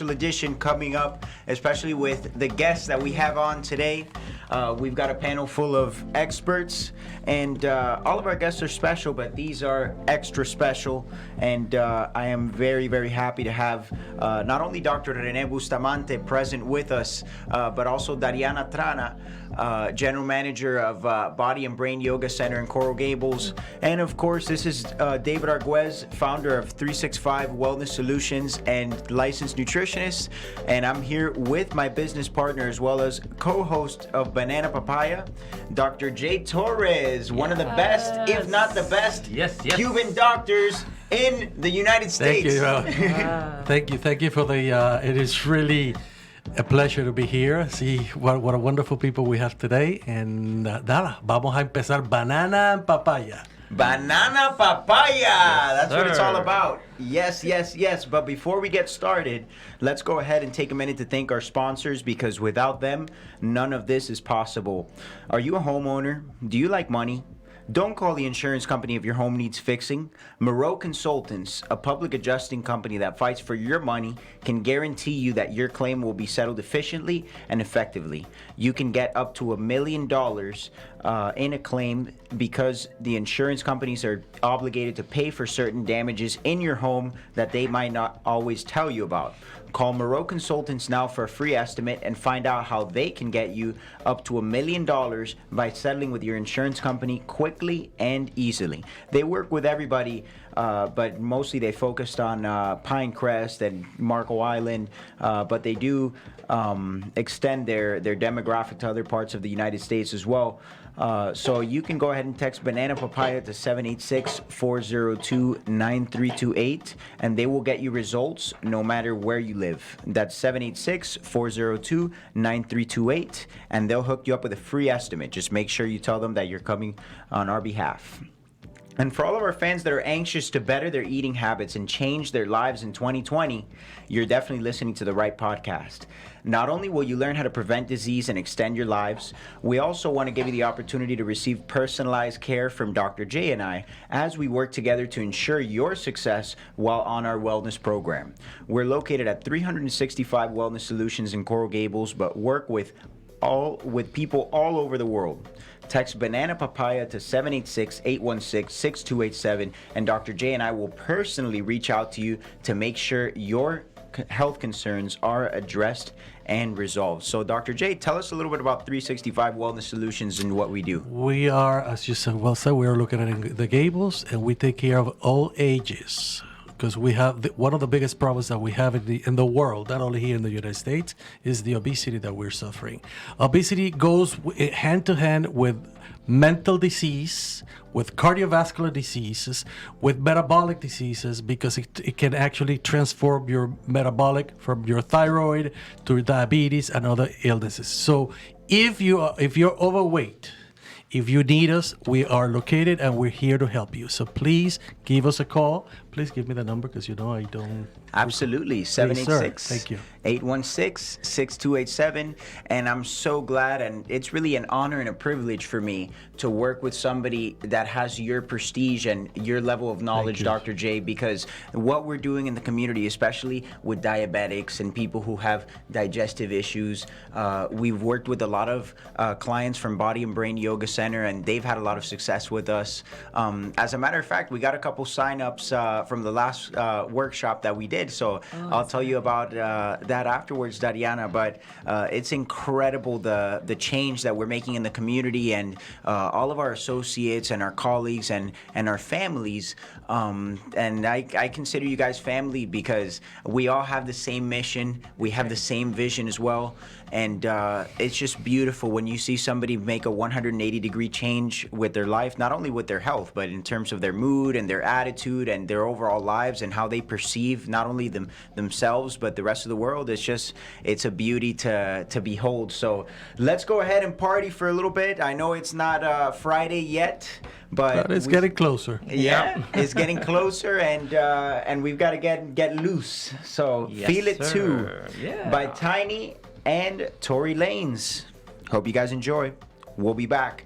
edition coming up, especially with the guests that we have on today. We've got a panel full of experts, and all of our guests are special, but these are extra special. And I am very, very happy to have not only Dr. Rene Bustamante present with us, but also Dariana Trana, General Manager of Body and Brain Yoga Center in Coral Gables. And of course, this is David Arguez, founder of 365 Wellness Solutions and licensed nutritionist. And I'm here with my business partner as well as co-host of Banana Papaya, Dr. J. Torres, one of the best, if not the best, Cuban doctors in the United States. Thank you. Thank you for the, it is really a pleasure to be here. See what a wonderful people we have today. And nada, vamos a empezar Banana and Papaya. Banana Papaya! That's what it's all about. Yes. But before we get started, let's go ahead and take a minute to thank our sponsors, because without them, none of this is possible. Are you a homeowner? Do you like money? Don't call the insurance company if your home needs fixing. Moreau Consultants, a public adjusting company that fights for your money, can guarantee you that your claim will be settled efficiently and effectively. You can get up to $1 million in a claim because the insurance companies are obligated to pay for certain damages in your home that they might not always tell you about. Call Moreau Consultants now for a free estimate and find out how they can get you up to $1 million by settling with your insurance company quickly and easily. They work with everybody, but mostly they focused on Pinecrest and Marco Island, but they do extend their demographic to other parts of the United States as well. So you can go ahead and text Banana Papaya to 786-402-9328, and they will get you results no matter where you live. That's 786-402-9328, and they'll hook you up with a free estimate. Just make sure you tell them that you're coming on our behalf. And for all of our fans that are anxious to better their eating habits and change their lives in 2020, you're definitely listening to the right podcast. Not only will you learn how to prevent disease and extend your lives, we also want to give you the opportunity to receive personalized care from Dr. J and I as we work together to ensure your success while on our wellness program. We're located at 365 Wellness Solutions in Coral Gables, but work with people all over the world. Text Banana Papaya to 786-816-6287, and Dr. J and I will personally reach out to you to make sure your health concerns are addressed and resolved. So, Dr. J, tell us a little bit about 365 Wellness Solutions and what we do. We are, as you said, we are looking at the Gables, and we take care of all ages. Because we have one of the biggest problems that we have in the world, not only here in the United States, is the obesity that we're suffering. Obesity goes hand to hand with mental disease, with cardiovascular diseases, with metabolic diseases, because it can actually transform your metabolic from your thyroid to diabetes and other illnesses. So if you're overweight, if you need us, we are located and we're here to help you. So please give us a call. Please give me the number, because I don't. Absolutely. 786-816-6287. And I'm so glad, and it's really an honor and a privilege for me to work with somebody that has your prestige and your level of knowledge, Dr. J, because what we're doing in the community, especially with diabetics and people who have digestive issues, we've worked with a lot of clients from Body and Brain Yoga Center, and they've had a lot of success with us. As a matter of fact, we got a couple sign-ups from the last workshop that we did, so I'll tell you about that afterwards, Dariana. But it's incredible the change that we're making in the community, and all of our associates and our colleagues and our families, and I consider you guys family, because we all have the same mission, we have the same vision as well. And it's just beautiful when you see somebody make a 180-degree change with their life, not only with their health, but in terms of their mood and their attitude and their overall lives and how they perceive not only themselves, but the rest of the world. It's a beauty to behold. So let's go ahead and party for a little bit. I know it's not Friday yet, but it's getting closer. Yeah, it's getting closer, and we've got to get loose. So Feel It Too by Tiny and Tory Lanez. Hope you guys enjoy. We'll be back.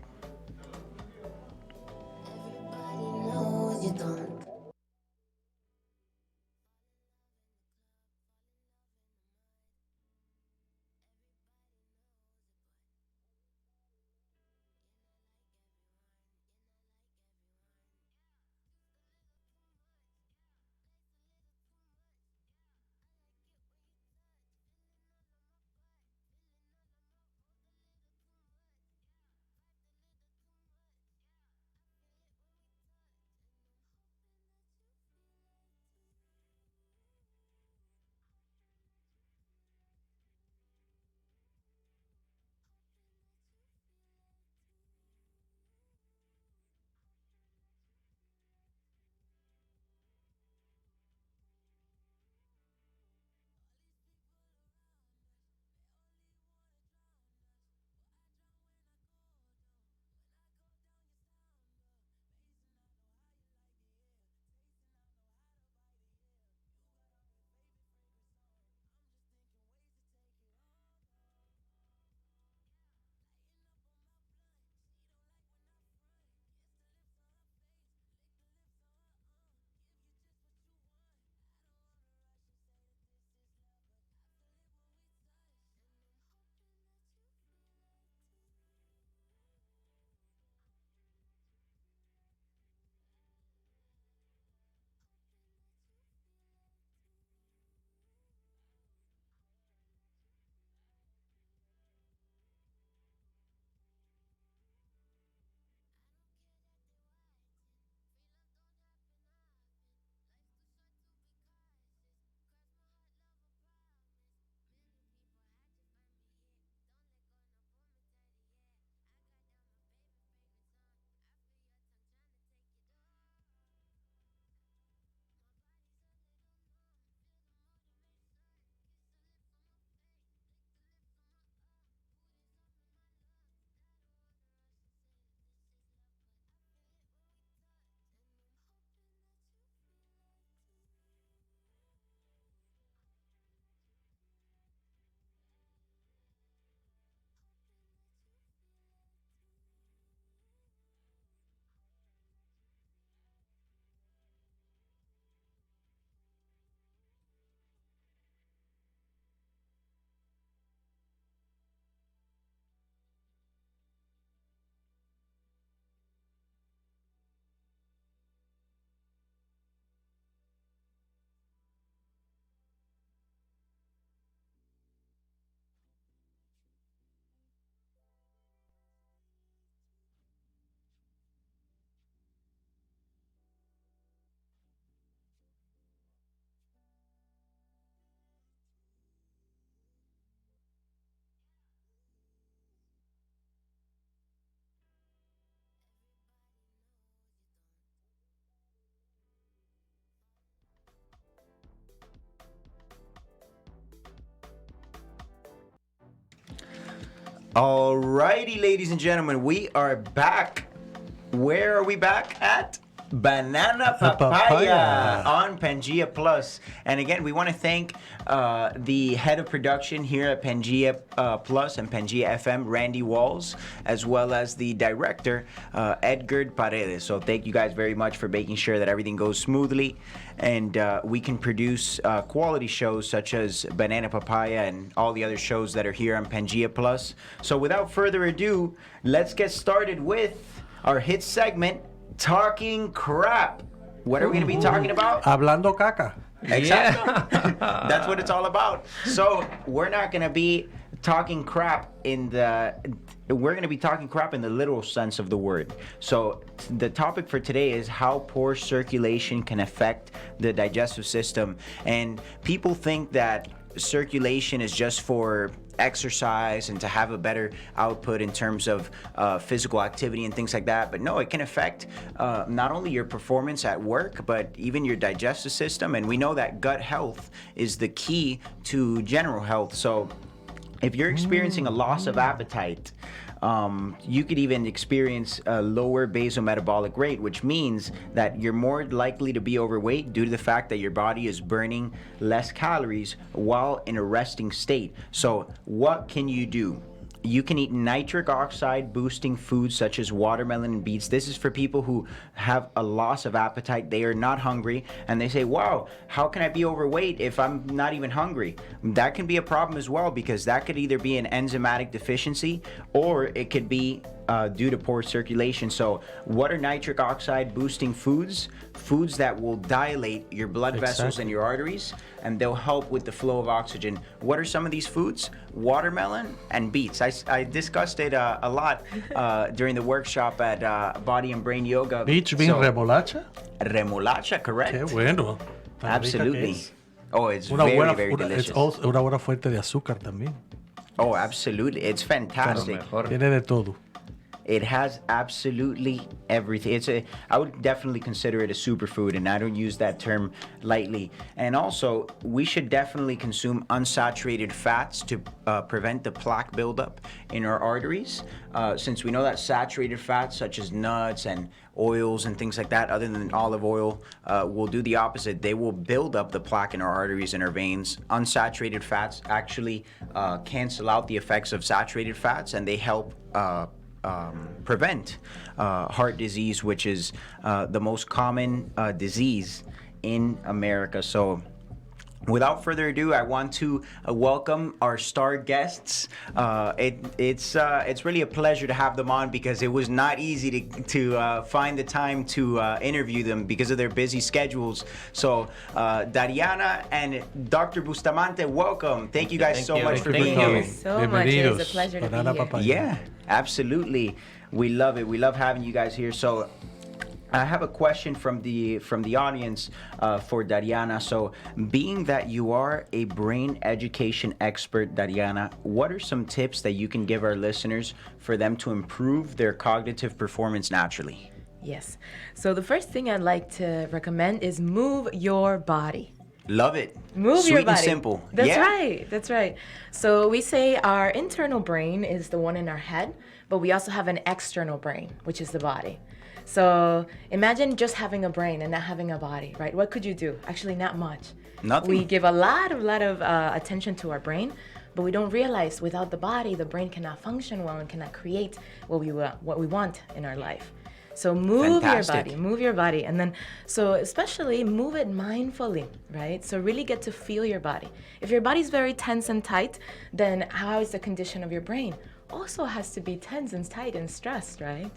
Alrighty, ladies and gentlemen, we are back. Where are we back at? Banana Papaya on Pangea Plus. And again, we want to thank the head of production here at Pangea Plus and Pangea FM, Randy Walls, as well as the director, Edgar Paredes. So thank you guys very much for making sure that everything goes smoothly and we can produce quality shows such as Banana Papaya and all the other shows that are here on Pangea Plus. So without further ado, let's get started with our hit segment, Talking Crap. What are we going to be talking about? Hablando caca. Exactly. That's what it's all about. So we're not going to be talking crap we're going to be talking crap in the literal sense of the word. So the topic for today is how poor circulation can affect the digestive system. And people think that circulation is just for exercise and to have a better output in terms of physical activity and things like that. But no, it can affect not only your performance at work, but even your digestive system. And we know that gut health is the key to general health. So if you're experiencing a loss of appetite, you could even experience a lower basal metabolic rate, which means that you're more likely to be overweight due to the fact that your body is burning less calories while in a resting state. So what can you do? You can eat nitric oxide boosting foods such as watermelon and beets. This is for people who have a loss of appetite. They are not hungry and they say, wow, how can I be overweight if I'm not even hungry? That can be a problem as well, because that could either be an enzymatic deficiency or it could be due to poor circulation. So what are nitric oxide boosting foods? Foods that will dilate your blood vessels and your arteries, and they'll help with the flow of oxygen. What are some of these foods? Watermelon and beets. I discussed it a lot during the workshop at Body and Brain Yoga. Beets being remolacha? Remolacha, correct. Qué bueno. Absolutely. Oh, it's very delicious. Es also una buena fuente de azúcar también. Oh, absolutely. It's fantastic. Tiene de todo. It has absolutely everything. I would definitely consider it a superfood, and I don't use that term lightly. And also, we should definitely consume unsaturated fats to prevent the plaque buildup in our arteries, since we know that saturated fats such as nuts and oils and things like that, other than olive oil, will do the opposite. They will build up the plaque in our arteries and our veins. Unsaturated fats actually cancel out the effects of saturated fats, and they help prevent heart disease, which is the most common disease in America. So without further ado, I want to welcome our star guests. It's really a pleasure to have them on, because it was not easy to find the time to interview them because of their busy schedules. So Dariana and Dr. Bustamante, welcome. Thank you guys so much for being here. Thank you so much. It's a pleasure to be here. Papaya. Yeah, absolutely. We love it. We love having you guys here. So I have a question from the audience for Dariana. So, being that you are a brain education expert, Dariana, what are some tips that you can give our listeners for them to improve their cognitive performance naturally? Yes. So the first thing I'd like to recommend is move your body. Love it. Move Sweet your body. and simple. That's yeah. right. That's right. So we say our internal brain is the one in our head, but we also have an external brain, which is the body. So imagine just having a brain and not having a body, right? What could you do? Actually, not much. Nothing. We give a lot of attention to our brain, but we don't realize without the body, the brain cannot function well and cannot create what we want in our life. So move your body. And then, so especially move it mindfully, right? So really get to feel your body. If your body's very tense and tight, then how is the condition of your brain? Also has to be tense and tight and stressed, right?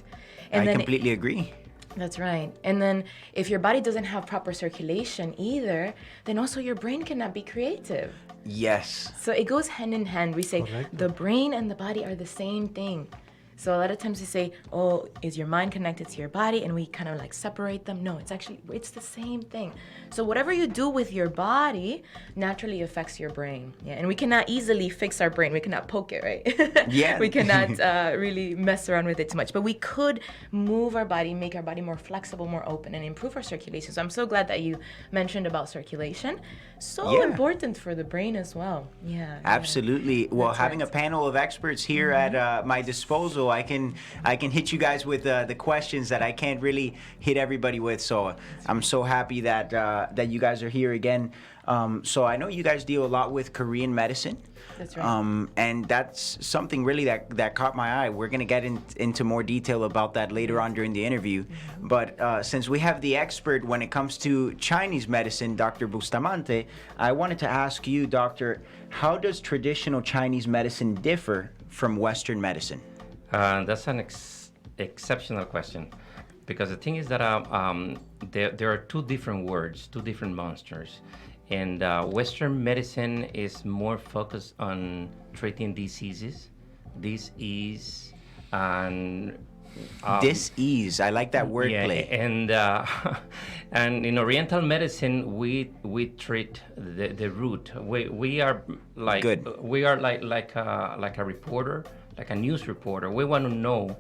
And I completely agree. That's right. And then if your body doesn't have proper circulation either, then also your brain cannot be creative. Yes. So it goes hand in hand. We say Correcto. the brain and the body are the same thing. So a lot of times we say, oh, is your mind connected to your body? And we kind of like separate them. No, it's the same thing. So whatever you do with your body naturally affects your brain. Yeah, and we cannot easily fix our brain. We cannot poke it, right? Yeah. We cannot really mess around with it too much. But we could move our body, make our body more flexible, more open, and improve our circulation. So I'm so glad that you mentioned about circulation. So important for the brain as well. Yeah. Absolutely. Well, That's having right. a panel of experts here at my disposal, I can hit you guys with the questions that I can't really hit everybody with. So I'm so happy that you guys are here again. So I know you guys deal a lot with Korean medicine. That's right. And that's something really that caught my eye. We're going to get into more detail about that later on during the interview. But since we have the expert when it comes to Chinese medicine, Dr. Bustamante, I wanted to ask you, Doctor, how does traditional Chinese medicine differ from Western medicine? That's an exceptional question. Because the thing is that there are two different words, two different monsters. And Western medicine is more focused on treating diseases, dis-ease, and Dis-ease. I like that wordplay. And in Oriental medicine, we treat the root. We are like Good. We are like a reporter, like a news reporter. We want to know.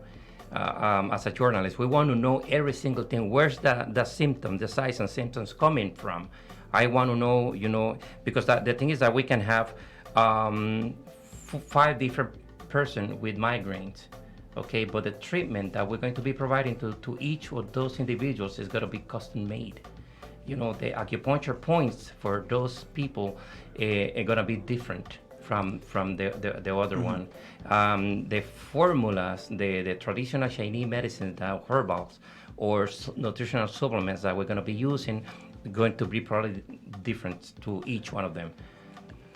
As a journalist, we want to know every single thing. Where's the symptom, the signs and symptoms coming from? I want to know, because the thing is that we can have 5 different person with migraines, okay? But the treatment that we're going to be providing to each of those individuals is going to be custom made. The acupuncture points for those people are going to be different from the other one. The formulas, the traditional Chinese medicine, the herbals or nutritional supplements that we're going to be using, going to be probably different to each one of them.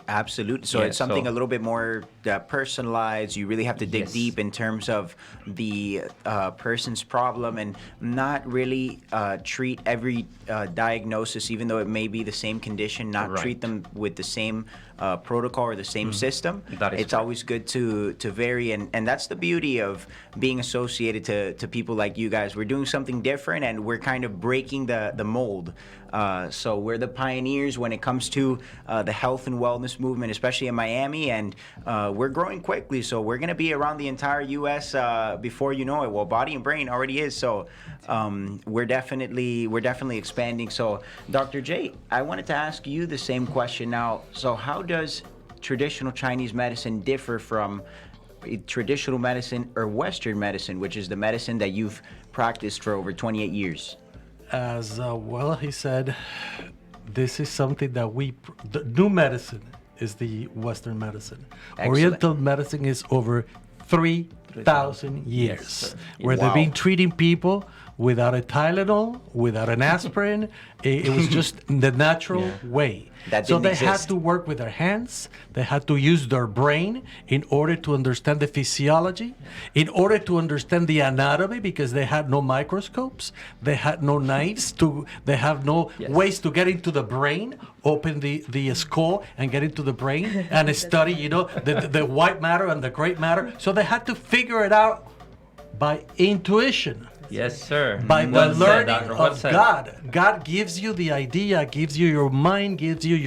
Absolutely. So it's something a little bit more personalized. You really have to dig deep in terms of the person's problem and not really treat every diagnosis, even though it may be the same condition, not treat them with the same protocol or the same system. It's always good to vary. And that's the beauty of being associated to people like you guys. We're doing something different and we're kind of breaking the mold. So we're the pioneers when it comes to the health and wellness movement, especially in Miami, and we're growing quickly. So we're going to be around the entire U.S. Before you know it. Well, Body and Brain already is. So we're definitely expanding. So Dr. J, I wanted to ask you the same question now. So how does traditional Chinese medicine differ from traditional medicine or Western medicine, which is the medicine that you've practiced for over 28 years? As well, he said, this is something that the new medicine is the Western medicine. Excellent. Oriental medicine is over 3,000 years, where Wow. they've been treating people without a Tylenol, without an aspirin. It was just the natural way. That So didn't they exist. had to work with their hands. They had to use their brain in order to understand the physiology, in order to understand the anatomy, because they had no microscopes, they had no knives, they have no ways to get into the brain, open the skull and get into the brain and study, the white matter and the gray matter. So they had to figure it out by intuition. Yes, sir. By the Well said, learning Doctor. Well of said. God. God gives you the idea, gives you your mind, gives you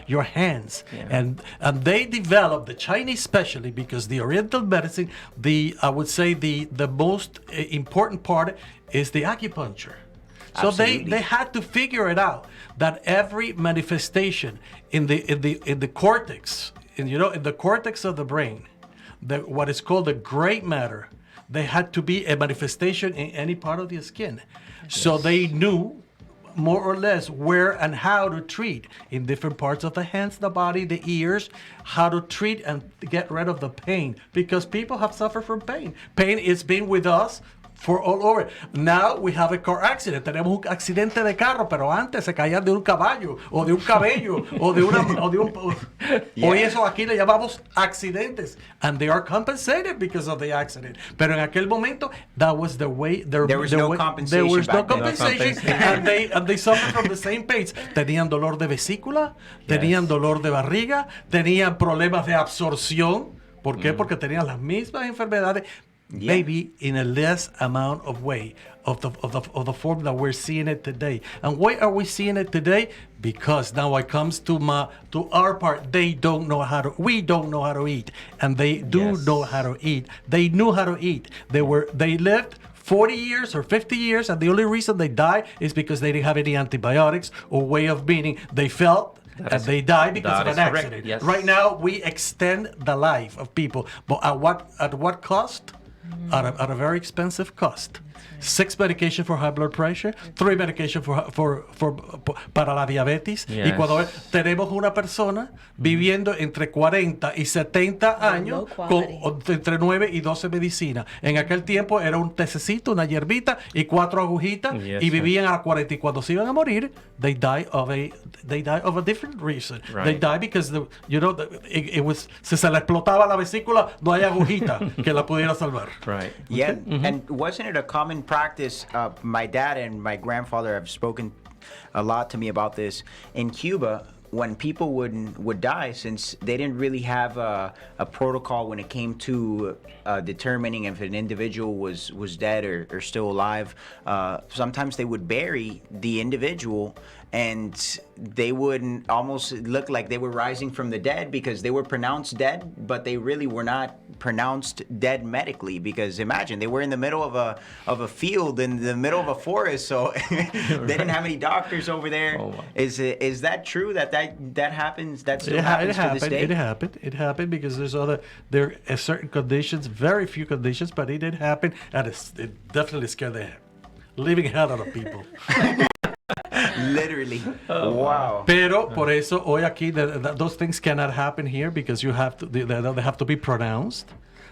your hands. Yeah. And they developed, the Chinese especially, because the Oriental medicine, I would say the most important part is the acupuncture. So Absolutely. they had to figure it out, that every manifestation in the cortex, in the cortex of the brain, what is called the gray matter, they had to be a manifestation in any part of the skin. So they knew more or less where and how to treat in different parts of the hands, the body, the ears, how to treat and get rid of the pain, because people have suffered from pain. Pain has been with us for all over. Now we have a car accident. Tenemos un accidente de carro, pero antes se caían de un caballo o de un cabello o de un. Hoy eso aquí le llamamos accidentes, and they are compensated because of the accident. Pero en aquel momento, that was the way. There was no compensation There was no back then. compensation, and they suffered from the same pains. Tenían dolor de vesícula, tenían dolor de barriga, tenían problemas de absorción. ¿Por qué? Porque tenían las mismas enfermedades. maybe in a less amount of way of the form that we're seeing it today. And why are we seeing it today? Because now it comes to our part. We don't know how to eat, and they do know how to eat. They knew how to eat. They lived 40 years or 50 years, and the only reason they die is because they didn't have any antibiotics or way of being. They felt and they die because of an accident. Yes. Right now, we extend the life of people, but at what cost? At a very expensive cost. 6 medication for high blood pressure, 3 medication para la diabetes. Yes. Y cuando tenemos una persona viviendo entre 40 y 70 años con entre 9 y 12 medicinas. En aquel tiempo era un tececito, una hierbita y 4 agujitas, y vivían a 40. Y cuando se iban a morir, they die of a different reason. Right. They die because it was, si se le explotaba la vesícula, no hay agujita que la pudiera salvar. Right. Yeah, and wasn't it a common practice? My dad and my grandfather have spoken a lot to me about this. In Cuba, when people would die, since they didn't really have a protocol when it came to determining if an individual was dead or still alive, sometimes they would bury the individual, and they would almost look like they were rising from the dead because they were pronounced dead, but they really were not pronounced dead medically, because imagine they were in the middle of a field in the middle of a forest, so they didn't have any doctors over there. Oh, wow. Is that true that happens? That still happens to this day? It happened because there are certain conditions, very few conditions, but it did happen, and it definitely scared the living hell out of people. Literally. Wow. Pero por eso hoy aquí those things cannot happen here because they have to be pronounced.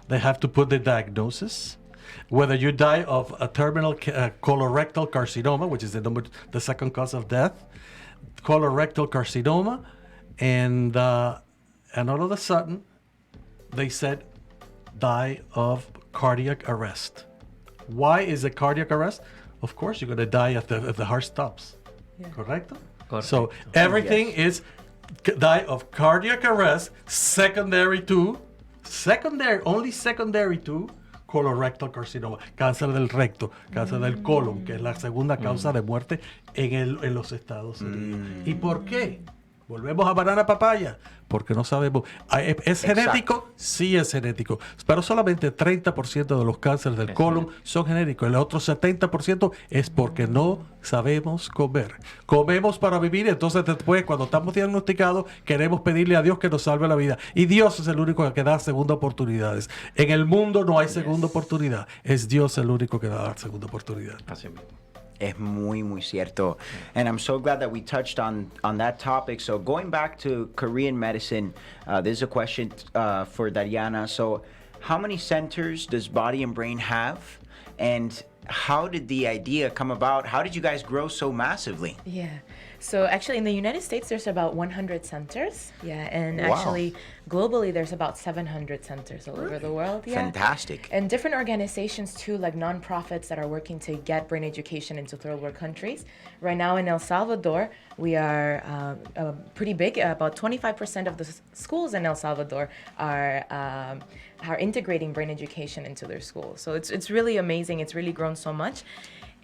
They have to put the diagnosis. Whether you die of a terminal colorectal carcinoma, which is the second cause of death, colorectal carcinoma, and all of a sudden they said die of cardiac arrest. Why is it cardiac arrest? Of course, you're going to die if the heart stops. Yeah. Correcto? So everything is die of cardiac arrest, secondary to colorectal carcinoma, cáncer del recto, cáncer del colon, que es la segunda causa de muerte en los Estados Unidos. ¿Y por qué? Volvemos a banana papaya, porque no sabemos. ¿Es genético? Sí es genético, pero solamente 30% de los cánceres del colon son genéticos. El otro 70% es porque no sabemos comer. Comemos para vivir, entonces después, cuando estamos diagnosticados, queremos pedirle a Dios que nos salve la vida. Y Dios es el único que da segunda oportunidades. En el mundo no hay segunda oportunidad. Es Dios el único que da segunda oportunidad. Así mismo. Es muy cierto. And I'm so glad that we touched on that topic. So going back to Korean medicine, there's a question for Dariana. So how many centers does Body and Brain have? And how did the idea come about? How did you guys grow so massively? Yeah. So actually in the United States, there's about 100 centers. Yeah. And actually globally, there's about 700 centers all over the world. Yeah. Fantastic. And different organizations too, like nonprofits that are working to get brain education into third world countries. Right now in El Salvador, we are pretty big. About 25% of the schools in El Salvador are integrating brain education into their schools. So it's really amazing. It's really grown so much.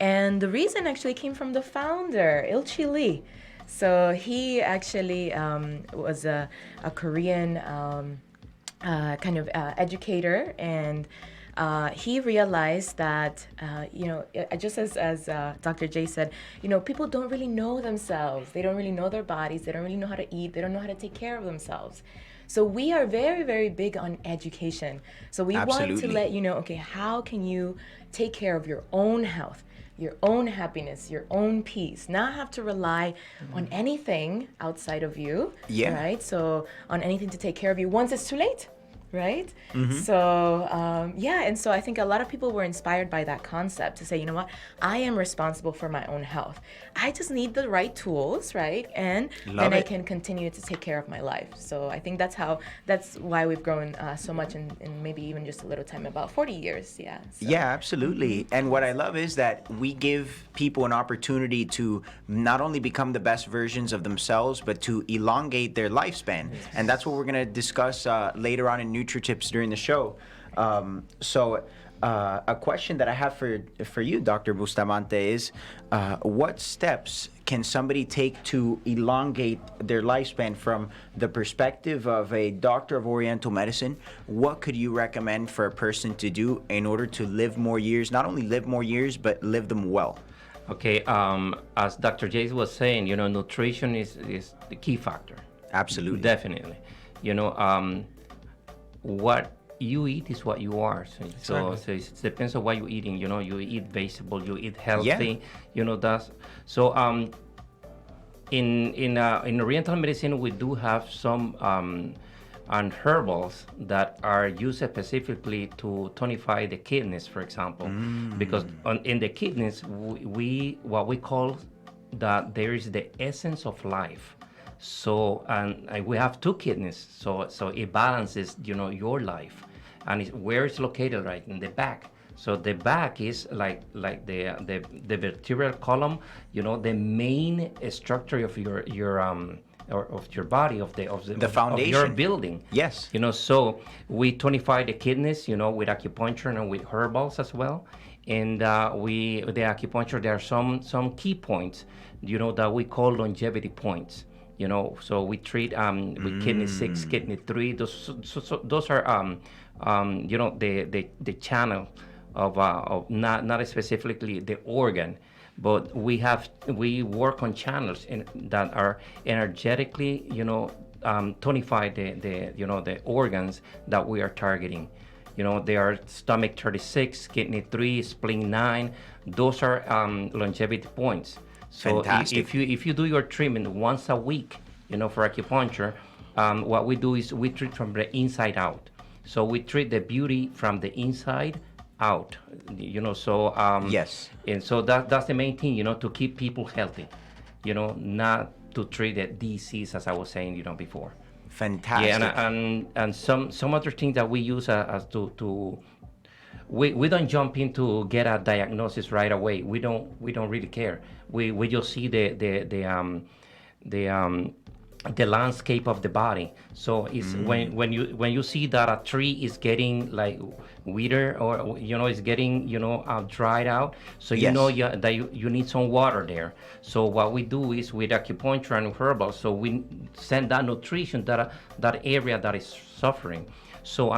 And the reason actually came from the founder, Ilchi Lee. So he actually was a Korean kind of educator, and he realized that, just as Dr. J said, people don't really know themselves. They don't really know their bodies. They don't really know how to eat. They don't know how to take care of themselves. So we are very, very big on education. So we want to let you know, okay, how can you take care of your own health, your own happiness, your own peace, not have to rely on anything outside of you, right? So on anything to take care of you once it's too late, right? So, and so I think a lot of people were inspired by that concept to say, you know what, I am responsible for my own health. I just need the right tools, right? And then I can continue to take care of my life. So I think that's why we've grown so much in maybe even just a little time, about 40 years, So. Yeah, absolutely. And what I love is that we give people an opportunity to not only become the best versions of themselves, but to elongate their lifespan. And that's what we're going to discuss later on in NutriTips during the show. A question that I have for you, Dr. Bustamante, is what steps can somebody take to elongate their lifespan from the perspective of a doctor of Oriental medicine? What could you recommend for a person to do in order to live more years, not only live more years, but live them well? Okay, as Dr. Jace was saying, nutrition is the key factor. Absolutely. Definitely. What you eat is what you are. So it depends on what you're eating. You eat vegetable, you eat healthy. That's so. In Oriental medicine, we do have some herbals that are used specifically to tonify the kidneys, for example, because in the kidneys what we call that there is the essence of life. So and we have two kidneys, so it balances your life, and where it's located, right in the back. So the back is like the vertebral column, the main structure of your of your body, of the foundation of your building. Yes. So we tonify the kidneys, with acupuncture and with herbals as well. And the acupuncture, there are some key points, that we call longevity points. So we treat with kidney 6, kidney 3. Those are the channel of not specifically the organ, but we work on channels that are energetically tonify the organs that we are targeting. They are stomach 36, kidney 3, spleen 9. Those are longevity points. So if you do your treatment once a week, for acupuncture, what we do is we treat from the inside out. So we treat the beauty from the inside out. Yes. And so that's the main thing, to keep people healthy, not to treat the disease, as I was saying, before. Fantastic. Yeah, and some other things that we use as to we don't jump in to get a diagnosis right away. We don't really care. We just see the landscape of the body. So it's when you see that a tree is getting like withered, or it's getting dried out, so Yes. that you need some water there. So what we do is with acupuncture and herbal, so we send that nutrition that area that is suffering. So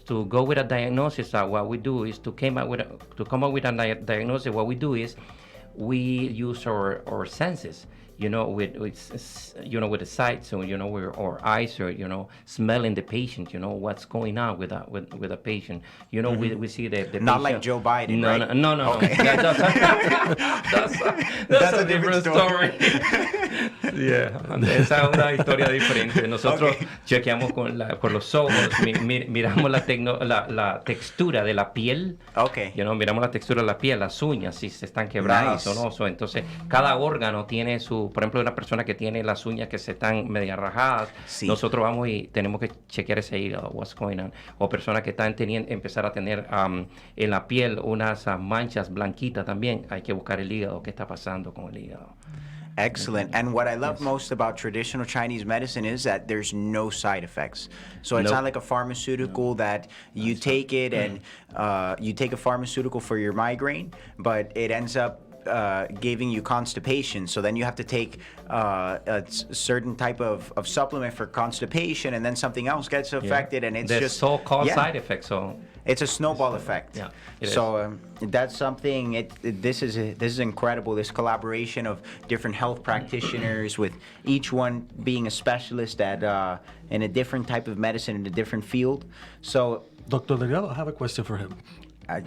to go with a diagnosis, what we do is to come up with a diagnosis. What we do is we use our senses, with the sight, so our eyes are smelling the patient, what's going on with a patient. We see the Not patient. like Joe Biden, right? No. Okay. That's a different story. Esa es una historia diferente. Nosotros chequeamos con los ojos, miramos la textura de la piel. Okay. Miramos la textura de la piel, las uñas, si se están quebradas o no. Entonces, cada órgano tiene por ejemplo, una persona que tiene las uñas que se están media rajadas, sí. Nosotros vamos y tenemos que chequear ese hígado, what's going on. O personas que están empezar a tener en la piel unas manchas blanquitas también, hay que buscar el hígado, qué está pasando con el hígado. Excellent. And what I love most about traditional Chinese medicine is that there's no side effects. So it's not like a pharmaceutical that you take it and you take a pharmaceutical for your migraine, but it ends up giving you constipation. So then you have to take a certain type of supplement for constipation, and then something else gets affected, and it's the just so-called side effects. So it's a snowball effect. Yeah, so that's something. This is incredible. This collaboration of different health practitioners, with each one being a specialist at in a different type of medicine, in a different field. So, Dr. Delgado, I have a question for him.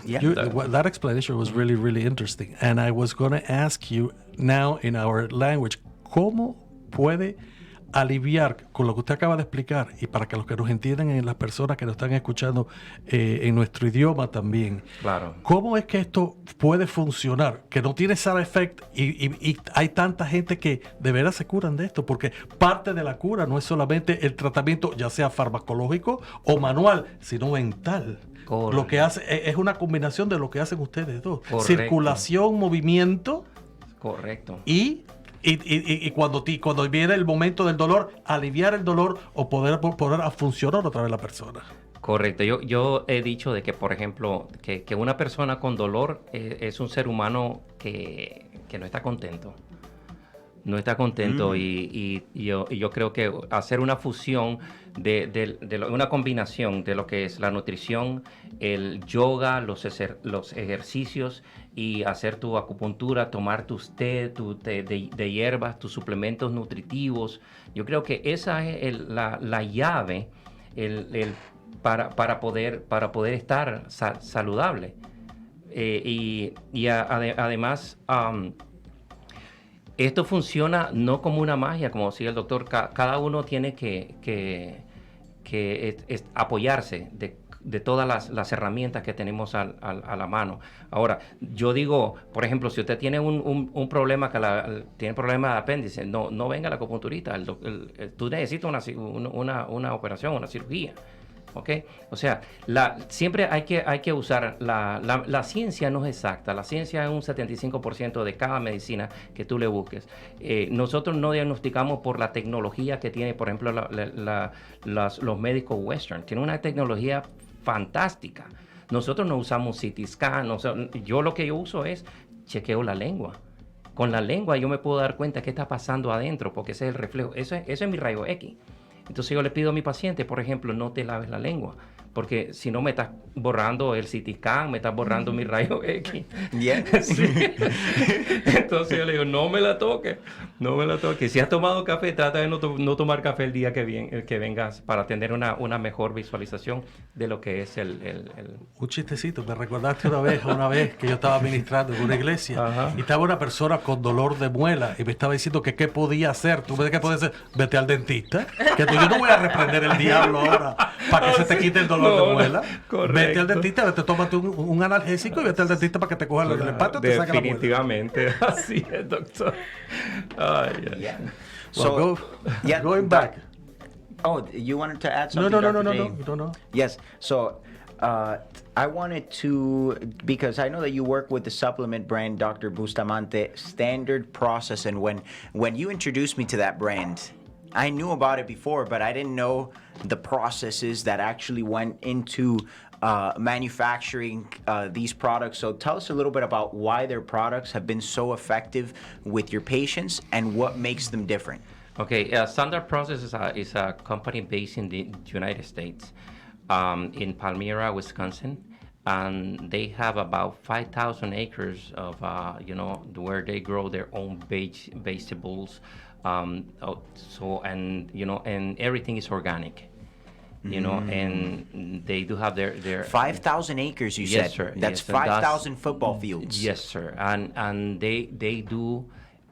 Yeah. That explanation was really, really interesting. And I was going to ask you now in our language, ¿cómo puede aliviar con lo que usted acaba de explicar, y para que los que nos entiendan y las personas que nos están escuchando en nuestro idioma también? Claro. ¿Cómo es que esto puede funcionar? Que no tiene side effect y hay tanta gente que de veras se curan de esto, porque parte de la cura no es solamente el tratamiento, ya sea farmacológico o manual, sino mental. Correcto. Lo que hace es una combinación de lo que hacen ustedes dos. Correcto. Circulación, movimiento. Correcto. Y cuando viene el momento del dolor, aliviar el dolor o poder a funcionar otra vez la persona. Correcto. Yo he dicho de que, por ejemplo, que una persona con dolor es un ser humano que no está contento. No está contento y yo creo que hacer una fusión una combinación de lo que es la nutrición, el yoga, los ejercicios y hacer tu acupuntura, tomar tus té de hierbas, tus suplementos nutritivos. Yo creo que esa es la llave para poder estar saludable. Además, esto funciona no como una magia, como decía el doctor. Cada uno tiene que apoyarse de todas las herramientas que tenemos a la mano. Ahora, yo digo, por ejemplo, si usted tiene un problema, tiene problema de apéndice, no venga a la acupunturista. Tú necesitas una operación, una cirugía. ¿Ok? O sea, siempre hay que usar la ciencia no es exacta. La ciencia es un 75% de cada medicina que tú le busques. Nosotros no diagnosticamos por la tecnología que tiene, por ejemplo, los médicos western. Tienen una tecnología fantástica. Nosotros no usamos CT scan. Yo lo que yo uso es chequeo la lengua. Con la lengua yo me puedo dar cuenta qué está pasando adentro, porque ese es el reflejo. Eso es mi rayo X. Entonces yo le pido a mi paciente, por ejemplo, no te laves la lengua, porque si no me estás borrando el CT scan, me estás borrando mi rayo X. Sí. Entonces yo le digo, no me la toques. Si has tomado café, trata de no tomar café el día que vengas para tener una mejor visualización de lo que es el... Un chistecito, me recordaste una vez que yo estaba ministrando en una iglesia. Ajá. Y estaba una persona con dolor de muela y me estaba diciendo que qué podía hacer. ¿Tú ves qué podía hacer? Vete al dentista. Yo no voy a reprender el diablo ahora para que se te quite el dolor de muela. Correcto. Vete al dentista, tómate un analgésico y vete al dentista para que te coja el empate y te saque la muela. Definitivamente, así es, doctor. Yeah. Well, going back. Oh, you wanted to add something? No. Yes. So, I wanted to, because I know that you work with the supplement brand Dr. Bustamante, Standard Process, and when you introduced me to that brand, I knew about it before, but I didn't know the processes that actually went into manufacturing these products. So tell us a little bit about why their products have been so effective with your patients and what makes them different. Okay, Standard Process is a company based in the United States, in Palmyra, Wisconsin, and they have about 5,000 acres of, where they grow their own vegetables. And everything is organic, and they do have their 5,000 acres, you yes, said? Sir. That's 5,000 football fields. Yes, sir. And they do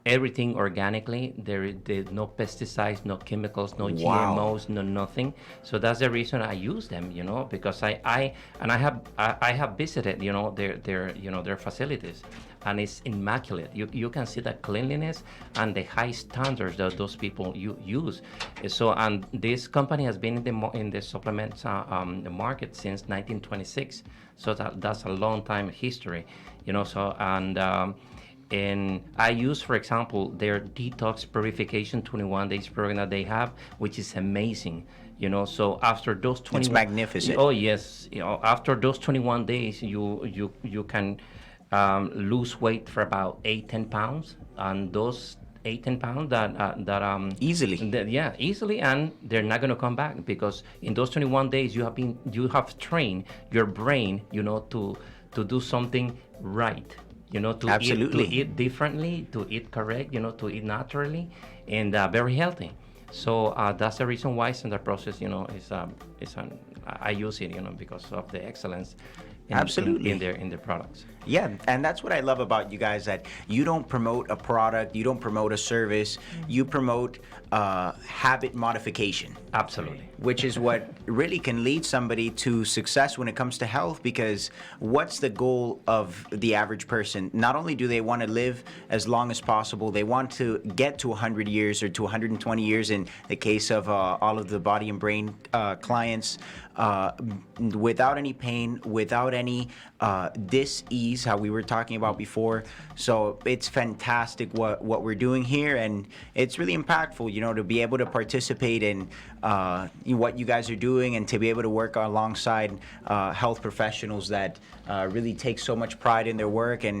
everything organically. There's no pesticides, no chemicals, no GMOs, no nothing. So that's the reason I use them, because I have visited, their facilities. And it's immaculate. You can see the cleanliness and the high standards that those people use. So, and this company has been in the supplements market since 1926. So that's a long time history, So and I use, for example, their detox purification 21 days program that they have, which is amazing. So after those 21, it's magnificent. Oh yes, after those 21 days, you can lose weight for about 8-10 pounds, and those 8-10 pounds that easily, easily, and they're not going to come back, because in those 21 days you have trained your brain, to do something right, Absolutely. to eat differently, to eat correct, to eat naturally, and very healthy. So that's the reason why Standard Process, I use it, because of the excellence. Absolutely. In their products. Yeah, and that's what I love about you guys, that you don't promote a product, you don't promote a service, you promote habit modification. Absolutely. Which is what really can lead somebody to success when it comes to health, because what's the goal of the average person? Not only do they want to live as long as possible, they want to get to 100 years or to 120 years in the case of all of the body and brain clients, without any pain, without any dis-ease, how we were talking about before. So it's fantastic what we're doing here, and it's really impactful, to be able to participate in what you guys are doing, and to be able to work alongside health professionals that really take so much pride in their work and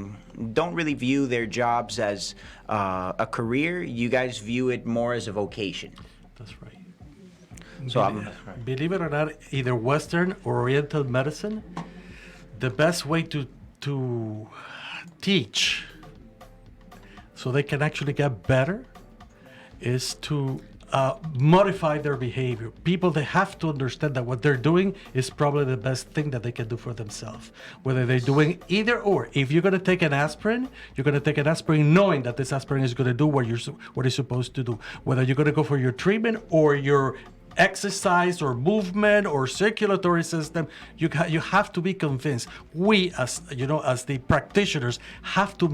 don't really view their jobs as a career. You guys view it more as a vocation. That's right. So believe it or not, either Western or Oriental medicine, the best way to teach so they can actually get better is to modify their behavior. People, they have to understand that what they're doing is probably the best thing that they can do for themselves. Whether they're doing either or. If you're going to take an aspirin, you're going to take an aspirin knowing that this aspirin is going to do what it's supposed to do. Whether you're going to go for your treatment or your exercise or movement or circulatory system, you have to be convinced. We, as the practitioners, have to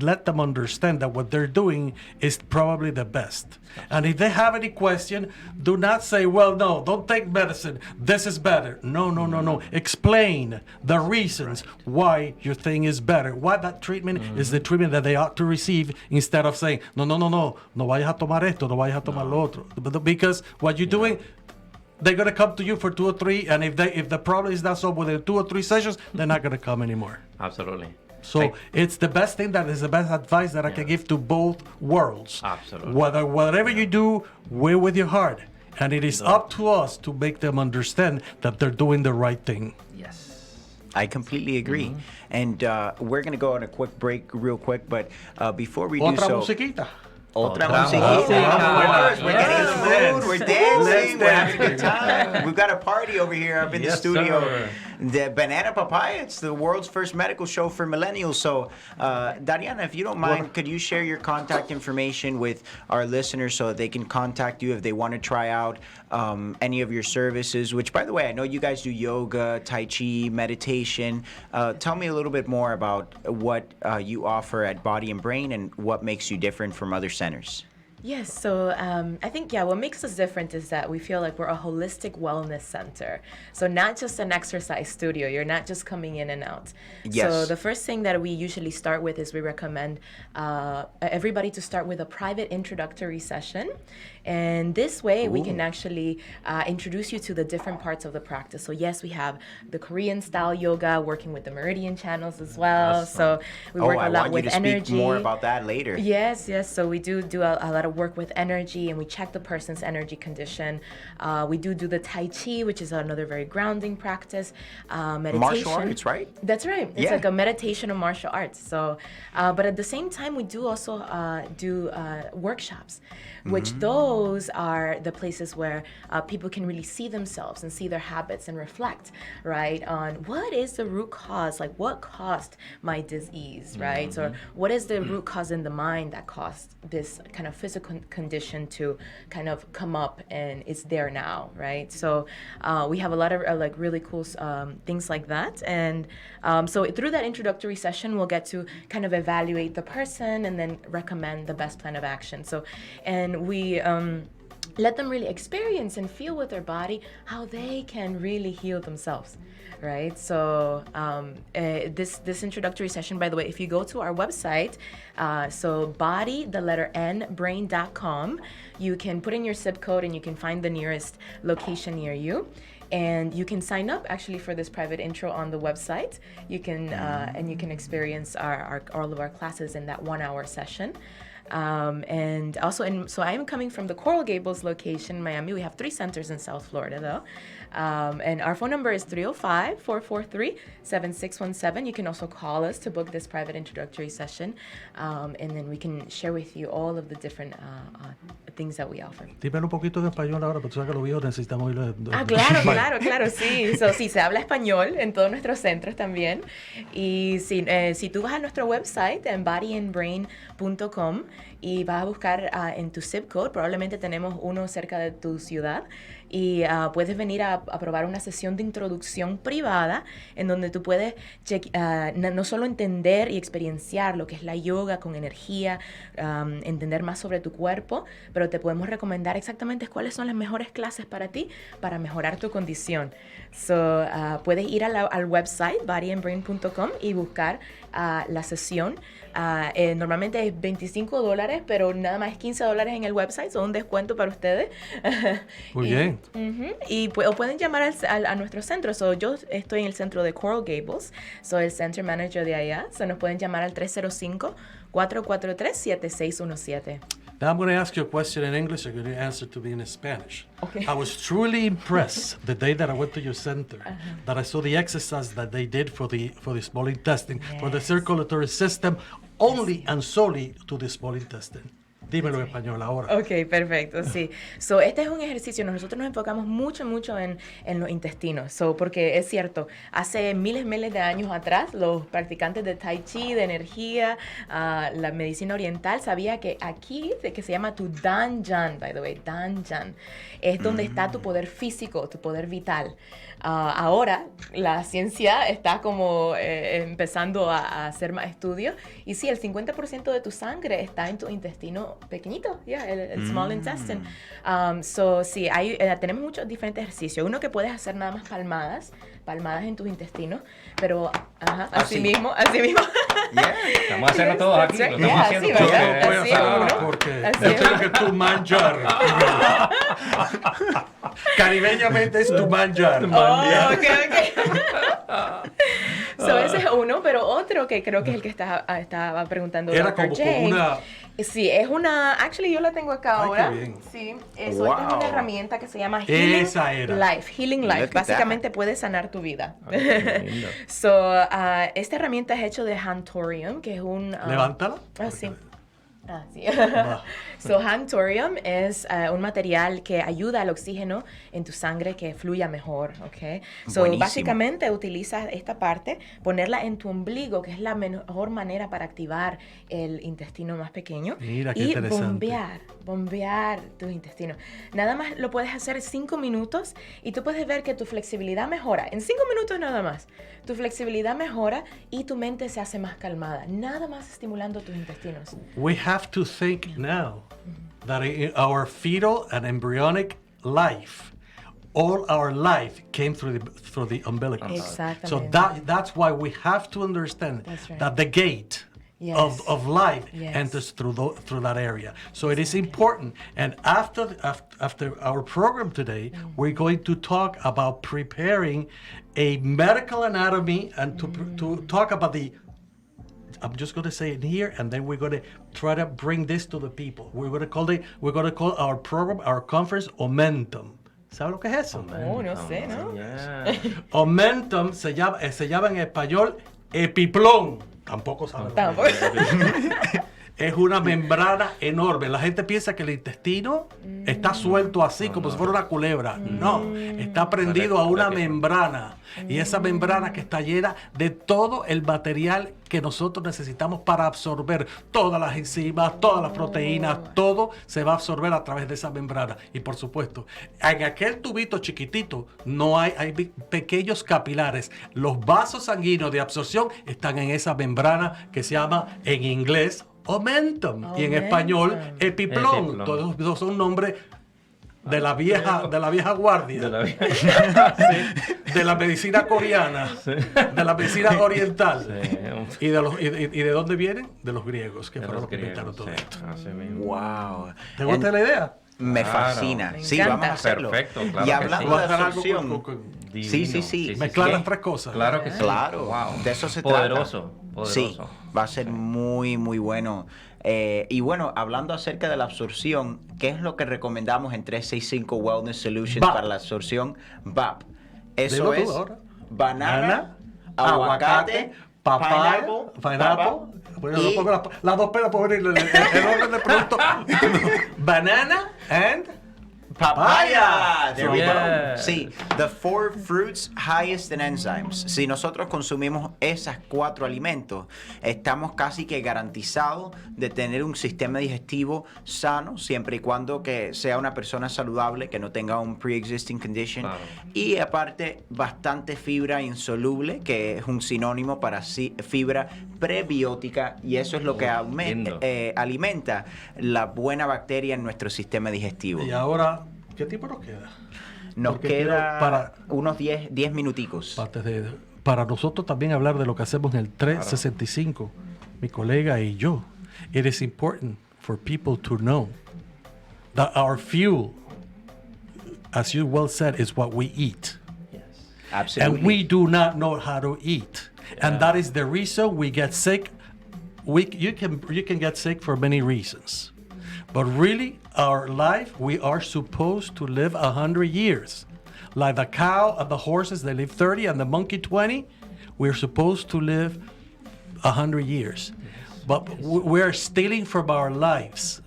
let them understand that what they're doing is probably the best. And if they have any question, do not say, well, no, don't take medicine, this is better. No. Explain the reasons why your thing is better, why that treatment is the treatment that they ought to receive, instead of saying, no vayas a tomar esto, no vayas a tomar lo otro. Because what you're doing, they're going to come to you for 2 or 3, and if the problem is not solved within 2 or 3 sessions, they're not going to come anymore. Absolutely. So it's the best thing, that is the best advice that I can give to both worlds. Absolutely. Whatever you do, we're with your heart. And it is up to us to make them understand that they're doing the right thing. Yes. I completely agree. And we're going to go on a quick break real quick, but before we do Otra so... musiquita. Otra musiquita. musiquita. We're getting in the Yes. mood. We're dancing. We're having a good time. We've got a party over here up in the studio. Sir. The Banana Papaya. It's the world's first medical show for millennials. So, Dariana, if you don't mind, could you share your contact information with our listeners so that they can contact you if they want to try out any of your services? Which, by the way, I know you guys do yoga, Tai Chi, meditation. Tell me a little bit more about what you offer at Body and Brain and what makes you different from other centers. Yes, so I think, what makes us different is that we feel like we're a holistic wellness center. So not just an exercise studio. You're not just coming in and out. Yes. So the first thing that we usually start with is we recommend everybody to start with a private introductory session. And this way we can actually introduce you to the different parts of the practice. So yes, we have the Korean style yoga, working with the meridian channels as well. Awesome. So we work a lot with energy. I want you to speak more about that later. Yes. So we do a lot of work with energy, and we check the person's energy condition. We do the Tai Chi, which is another very grounding practice. Meditation. Martial arts, right? That's right. It's like a meditation of martial arts. So, but at the same time, we do also do workshops, which those are the places where people can really see themselves and see their habits and reflect, right, on what is the root cause, like what caused my disease, right? So what is the root cause in the mind that caused this kind of physical condition to kind of come up, and it's there now, right? So we have a lot of like really cool things like that. And so through that introductory session, we'll get to kind of evaluate the person and then recommend the best plan of action. So, and we let them really experience and feel with their body how they can really heal themselves, right? So this introductory session, by the way, if you go to our website, so body, the letter N, brain.com, you can put in your zip code and you can find the nearest location near you. And you can sign up actually for this private intro on the website. You can and you can experience all of our classes in that 1-hour session. And also, so I am coming from the Coral Gables location in Miami. We have 3 centers in South Florida, though. And our phone number is 305-443-7617. You can also call us to book this private introductory session. And then we can share with you all of the different things that we offer. Dímelo un poquito de español ahora, porque tú sabes que los viejos necesitamos ir Claro, sí. So, sí, se habla español en todos nuestros centros también. Y si tú vas a nuestro website, en bodyandbrain.com, y vas a buscar en tu zip code, probablemente tenemos uno cerca de tu ciudad, y puedes venir a probar una sesión de introducción privada en donde tú puedes no solo entender y experienciar lo que es la yoga con energía, entender más sobre tu cuerpo, pero te podemos recomendar exactamente cuáles son las mejores clases para ti para mejorar tu condición. So, puedes ir al website bodyandbrain.com y buscar la sesión. Normalmente es $25, pero nada más es $15 en el website, son un descuento para ustedes. Muy bien. O pueden llamar a nuestro centro. Yo estoy en el centro de Coral Gables, soy el center manager de allá. Nos pueden llamar al 305-443-7617. Now I'm going to ask you a question in English. You're going to answer to me in Spanish. Okay. I was truly impressed the day that I went to your center, that I saw the exercise that they did for the small intestine, for the circulatory system, only and solely to the small intestine. Dímelo en español ahora. Ok, perfecto, sí. Este es un ejercicio, nosotros nos enfocamos mucho en los intestinos, porque es cierto, hace miles de años atrás, los practicantes de Tai Chi, de energía, la medicina oriental, sabía que aquí, que se llama tu Danjan, by the way, Danjan, es donde está tu poder físico, tu poder vital. Ahora la ciencia está como empezando a hacer más estudios y sí, el 50% de tu sangre está en tu intestino pequeñito, el small intestine. Sí, tenemos muchos diferentes ejercicios. Uno que puedes hacer nada más palmadas en tus intestinos, pero así mismo. Yeah. Estamos haciendo todos aquí. Lo estamos haciendo así, todos. ¿verdad? Yo no voy a Así hacer uno. nada porque Así yo es. tengo que tu manjar. Caribeñamente es tu manjar. Ok. Ese es uno, pero otro que creo que es el que estaba preguntando Era Dr. como James. una... Sí, es una... Actually, yo la tengo acá Ay, ahora. qué bien. Sí, esta es una herramienta que se llama Esa era. Healing Life. Look at Básicamente puede sanar tu vida. Qué lindo. Esta herramienta es hecha de Hantorium, que es un... Levántala. Sí. Sí. Va. Hantorium es un material que ayuda al oxígeno en tu sangre que fluya mejor, ¿ok? Buenísimo. Básicamente utilizas esta parte, ponerla en tu ombligo, que es la mejor manera para activar el intestino más pequeño. Mira, qué y interesante. bombear tus intestinos. Nada más lo puedes hacer 5 minutos y tú puedes ver que tu flexibilidad mejora. En 5 minutos nada más. Tu flexibilidad mejora y tu mente se hace más calmada. Nada más estimulando tus intestinos. We have to think now that in our fetal and embryonic life, all our life came through the umbilical. Exactamente. So that's why we have to understand That's right. that the gate Yes. of life Yes. enters through that area. So it is important. And after our program today, we're going to talk about preparing a medical anatomy and to talk about the. I'm just going to say it here, and then we're going to try to bring this to the people. We're going to call our program, our conference, Momentum. ¿Sabes lo que es eso? Oh, no sé, ¿no? Yeah. Momentum se llama en español epiplón. Tampoco sabe. Tampoco. Es una membrana enorme. La gente piensa que el intestino está suelto así, como si fuera una culebra. No, está prendido a una membrana. Y esa membrana que está llena de todo el material que nosotros necesitamos para absorber todas las enzimas, todas las proteínas, todo se va a absorber a través de esa membrana. Y por supuesto, en aquel tubito chiquitito no hay pequeños capilares. Los vasos sanguíneos de absorción están en esa membrana que se llama en inglés Omentum y en español Epiplón. Todos son nombres de la vieja guardia, de la medicina coreana, de la medicina oriental. Sí. ¿Y de dónde vienen? De los griegos, que fueron los que inventaron todo esto. Así mismo. Wow. ¿Te gusta la idea? Me Claro. fascina. Me Sí, encanta. vamos a hacerlo. Perfecto, claro Y que hablando sí. de Vamos a hacer algo absorción. Divino. Sí. Mezclar las Sí. tres cosas. Claro que sí. Claro, Wow. de eso se Poderoso. trata. Sí, va a ser muy bueno. Y bueno, hablando acerca de la absorción, ¿qué es lo que recomendamos en 365 Wellness Solutions VAP. para la absorción? VAP. Eso Dilo tú es ahora. banana, aguacate, pineapple. Bueno, y- no pongo las dos pelas por venir el orden de producto. Banana and Papaya! There we Yeah. go. Sí, the 4 fruits highest in enzymes. Si nosotros consumimos esas 4 alimentos, estamos casi que garantizados de tener un sistema digestivo sano, siempre y cuando que sea una persona saludable, que no tenga un pre-existing condition. Claro. Y aparte, bastante fibra insoluble, que es un sinónimo para fibra prebiótica, y eso es lo que lindo. alimenta la buena bacteria en nuestro sistema digestivo. Y ahora, ¿qué tiempo nos queda? Nos Porque queda quiero unos 10 minuticos. para nosotros también hablar de lo que hacemos en el 365, mi colega y yo. It is important for people to know that our fuel, as you well said, is what we eat. Yes. Absolutely. And we do not know how to eat. And that is the reason we get sick. You can get sick for many reasons. But really, our life, we are supposed to live 100 years. Like the cow and the horses, they live 30, and the monkey 20. We're supposed to live 100 years. But we're stealing from our lives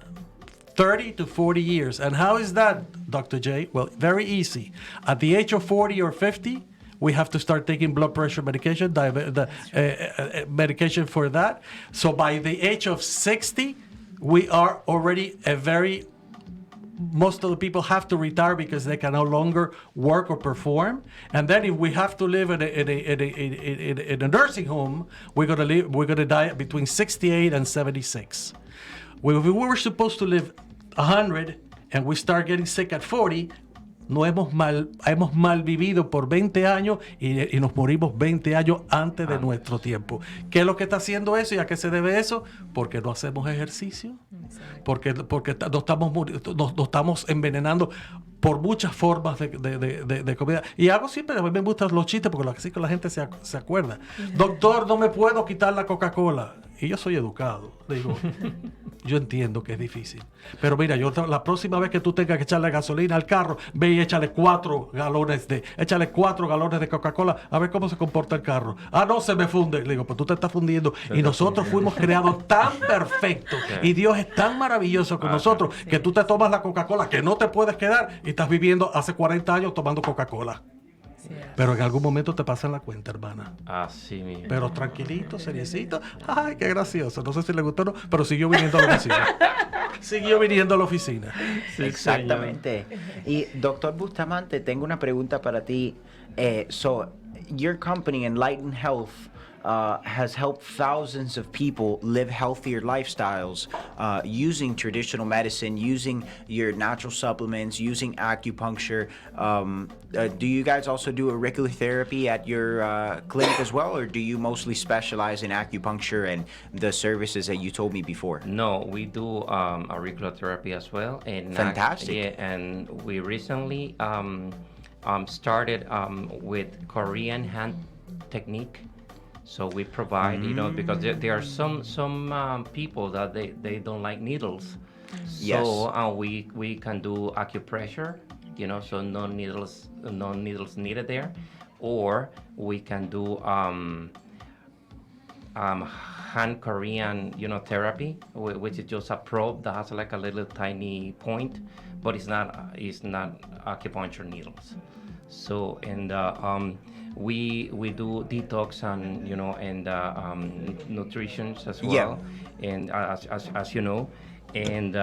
30 to 40 years. And how is that, Dr. J? Well, very easy. At the age of 40 or 50, we have to start taking blood pressure medication, medication for that. So by the age of 60, we are already most of the people have to retire because they can no longer work or perform. And then if we have to live in a nursing home, we're gonna die between 68 and 76. If we were supposed to live 100 and we start getting sick at 40, hemos mal vivido por 20 años y nos morimos 20 años antes de nuestro tiempo. ¿Qué es lo que está haciendo eso y a qué se debe eso? Porque no hacemos ejercicio, porque nos estamos envenenando por muchas formas de comida. Y hago siempre, a mí me gustan los chistes porque así que la gente se acuerda. Doctor, no me puedo quitar la Coca-Cola. Y yo soy educado. Digo, yo entiendo que es difícil. Pero mira, la próxima vez que tú tengas que echarle gasolina al carro, ve y échale 4 galones de Coca-Cola a ver cómo se comporta el carro. Ah, no, se me funde. Le digo, pues tú te estás fundiendo. Y nosotros fuimos creados tan perfectos y Dios es tan maravilloso con nosotros que tú te tomas la Coca-Cola que no te puedes quedar y estás viviendo hace 40 años tomando Coca-Cola. Pero en algún momento te pasan la cuenta, hermana. Así mismo. Pero tranquilito, seriecito. Ay, qué gracioso. No sé si le gustó o no, pero siguió viniendo a la oficina. Sí, Exactamente. Y doctor Bustamante, tengo una pregunta para ti. So, your company, Enlighten Health, has helped thousands of people live healthier lifestyles using traditional medicine, using your natural supplements, using acupuncture. Do you guys also do auricular therapy at your clinic as well, or do you mostly specialize in acupuncture and the services that you told me before? No, we do auricular therapy as well. And Fantastic. and we recently started with Korean hand technique. So we provide, because there are some people that they don't like needles. Yes. So we can do acupressure, so no needles needed there, or we can do hand Korean therapy, which is just a probe that has like a little tiny point, but it's not acupuncture needles. So we do detox and nutrition as well, and as you know, and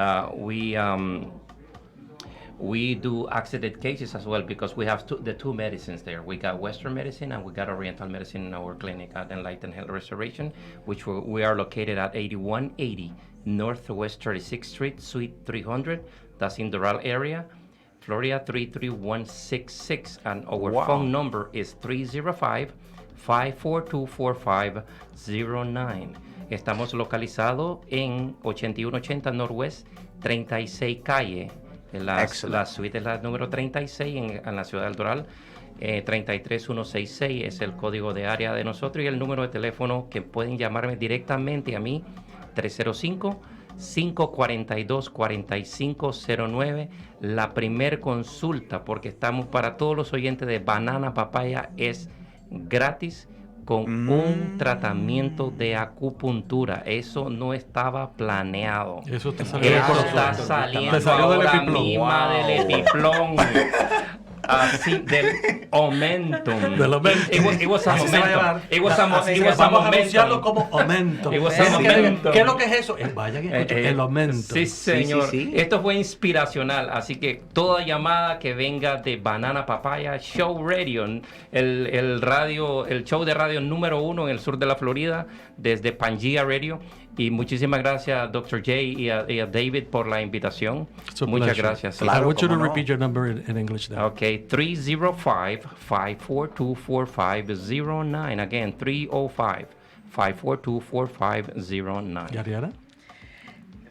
we do accident cases as well because we have the two medicines there. We got Western medicine and we got Oriental medicine in our clinic at Enlightened Health Restoration, which we are located at 8180 Northwest 36th Street, Suite 300. That's in the Doral area, Florida 33166, and our phone number is 305-542-4509. Estamos localizados en 8180 Northwest 36 Calle. La suite es la número 36 en la ciudad del Doral. 33166 es el código de área de nosotros y el número de teléfono que pueden llamarme directamente a mí, 305-542-4509. La primer consulta, porque estamos para todos los oyentes de Banana Papaya, es gratis con un tratamiento de acupuntura. Eso no estaba planeado. Eso está saliendo. Eso está saliendo ahora misma del epiplón. Así, del momentum. Del momentum. It was a Así se va a llamar. Vamos a anunciarlo como momentum. It was a momentum. ¿Qué es lo que es eso? Vayan y escuchen el momentum. Sí, señor. Sí. Esto fue inspiracional. Así que toda llamada que venga de Banana Papaya Show Radio, el show de radio número 1 en el sur de la Florida, desde Pangea Radio. Y muchísimas gracias, Dr. J y a David por la invitación. Muchas gracias. I want you to repeat your number in English now. Okay, 305-542-4509. Again, 305-542-4509. ¿Y Ariana?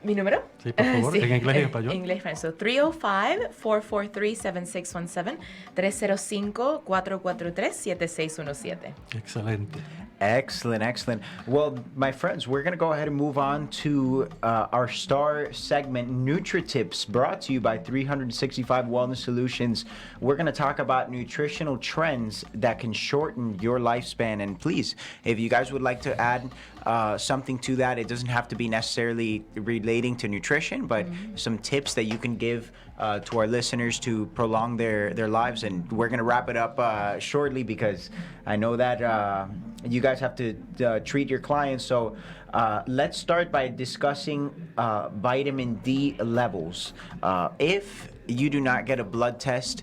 ¿Mi número? Sí, por favor, Sí. en inglés y en español. Inglés y español. So, 305-443-7617, 305-443-7617. Excelente. Excellent. Well, my friends, we're going to go ahead and move on to our star segment, NutriTips, brought to you by 365 Wellness Solutions. We're going to talk about nutritional trends that can shorten your lifespan. And please, if you guys would like to add something to that, it doesn't have to be necessarily relating to nutrition, but some tips that you can give to our listeners to prolong their lives. And we're going to wrap it up shortly because I know that you guys have to treat your clients. So let's start by discussing vitamin D levels. If you do not get a blood test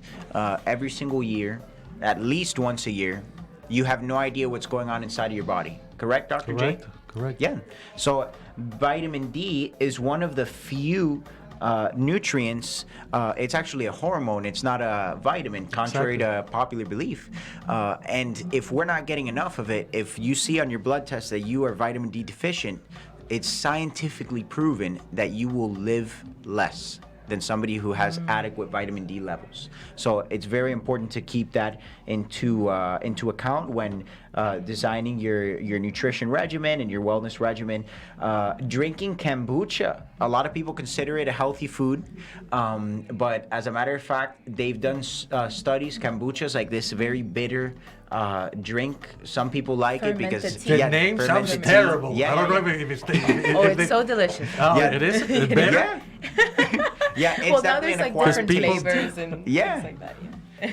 every single year, at least once a year, you have no idea what's going on inside of your body. Correct, Dr. J? Correct. Yeah. So vitamin D is one of the few nutrients. It's actually a hormone. It's not a vitamin, contrary to popular belief. And if we're not getting enough of it, if you see on your blood test that you are vitamin D deficient, it's scientifically proven that you will live less than somebody who has adequate vitamin D levels. So it's very important to keep that into account when designing your nutrition regimen and your wellness regimen. Drinking kombucha, a lot of people consider it a healthy food, but as a matter of fact, they've done studies. Kombucha is like this very bitter drink. Some people like it because the name sounds terrible. Yeah, I don't know if it's it's so delicious. Oh, yeah. It is? It's better? Yeah, it's Well, now definitely there's an like acquired different taste. flavors and things like that.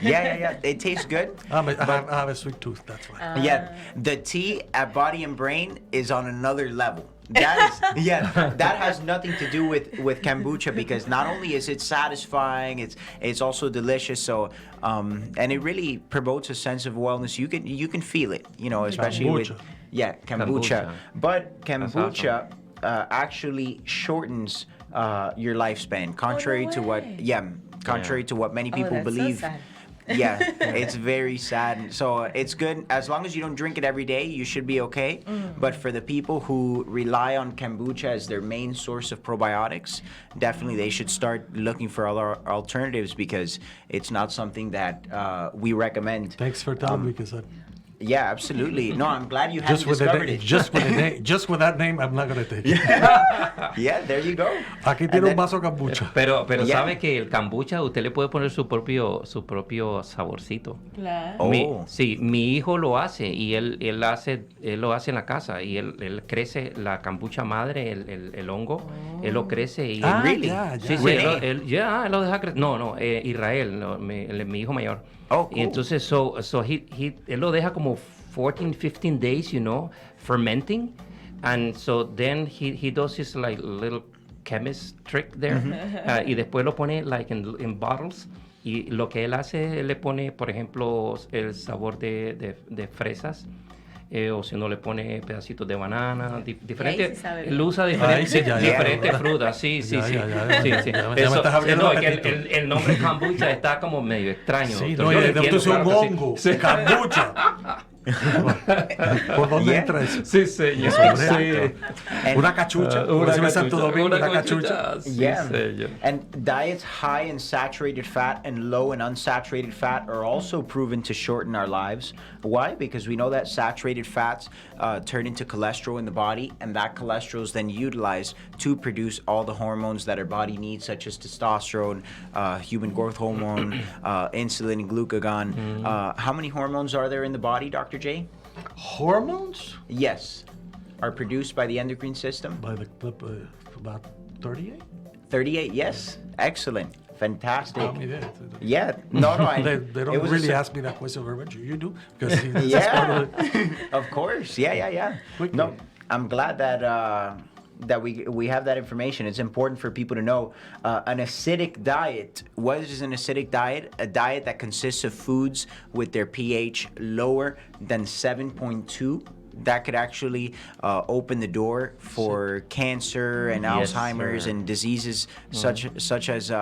Yeah. It tastes good. I have a sweet tooth, that's why. Yeah, the tea at Body and Brain is on another level. That is, that has nothing to do with kombucha because not only is it satisfying, it's also delicious. So, and it really promotes a sense of wellness. You can feel it, especially kombucha. with kombucha. But kombucha actually shortens your lifespan, contrary to what many people that's believe. So sad. Yeah, it's very sad. So it's good as long as you don't drink it every day, you should be okay. But for the people who rely on kombucha as their main source of probiotics, definitely they should start looking for other alternatives because it's not something that we recommend. Thanks for telling me because Yeah, absolutely. No, I'm glad you hadn't discovered it. Just with that name, I'm not going to take it. Yeah, there you go. Aquí tiene un vaso de kombucha. Pero sabe que el kombucha usted le puede poner su propio saborcito. Claro. Oh. Mi hijo lo hace y él lo hace en la casa y él crece la kombucha madre, el hongo, él lo crece y really? Sí, él lo deja crecer. No, Israel, mi hijo mayor. Oh, cool. Y entonces él lo deja como 14, 15 days, fermenting. And so then he does his like little chemist trick there. Y después lo pone like in bottles. Y lo que él hace, él le pone, por ejemplo, el sabor de fresas. O si no le pone pedacitos de banana, diferente, él usa diferentes frutas, sí. Ya me estás abriendo el nombre kombucha está como medio extraño. Sí, no, yo es un hongo, kombucha. ¿Por dónde entra eso? Sí, señor. Una cachucha. Una Santo Domingo, una cachucha. Yeah. And diets high in saturated fat and low in unsaturated fat are also proven to shorten our lives. Why? Because we know that saturated fats turn into cholesterol in the body, and that cholesterol is then utilized to produce all the hormones that our body needs, such as testosterone, human growth hormone, insulin, and glucagon. How many hormones are there in the body, Dr. J? Hormones? Yes. Are produced by the endocrine system. By the about 38? 38, yes. Excellent. Fantastic. Tell me that. Yeah. No, I, They it don't was really ask me that question very much. You do. Because Yeah. part of it. Of course. Yeah. Quickly. No, I'm glad that we have that information. It's important for people to know. An acidic diet. What is an acidic diet? A diet that consists of foods with their pH lower than 7.2. That could actually open the door for cancer and Yes, Alzheimer's sir. and diseases such as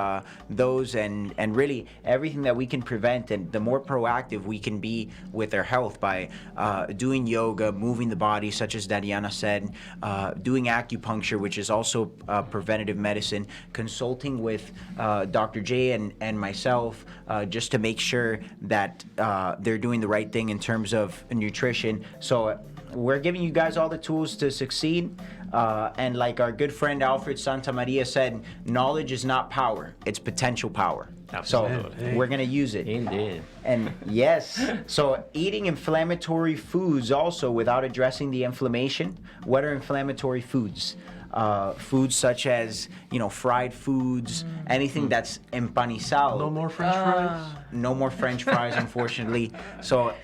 those, and really everything that we can prevent. And the more proactive we can be with our health by doing yoga, moving the body, such as Dariana said, doing acupuncture, which is also preventative medicine, consulting with Dr. J and myself just to make sure that they're doing the right thing in terms of nutrition. So we're giving you guys all the tools to succeed. And like our good friend Alfred Santamaria said, knowledge is not power, it's potential power. Absolutely. So we're going to use it. Indeed. And yes, so eating inflammatory foods also without addressing the inflammation. What are inflammatory foods? Foods such as, fried foods, anything that's empanizado. No more French fries? No more French fries, unfortunately. So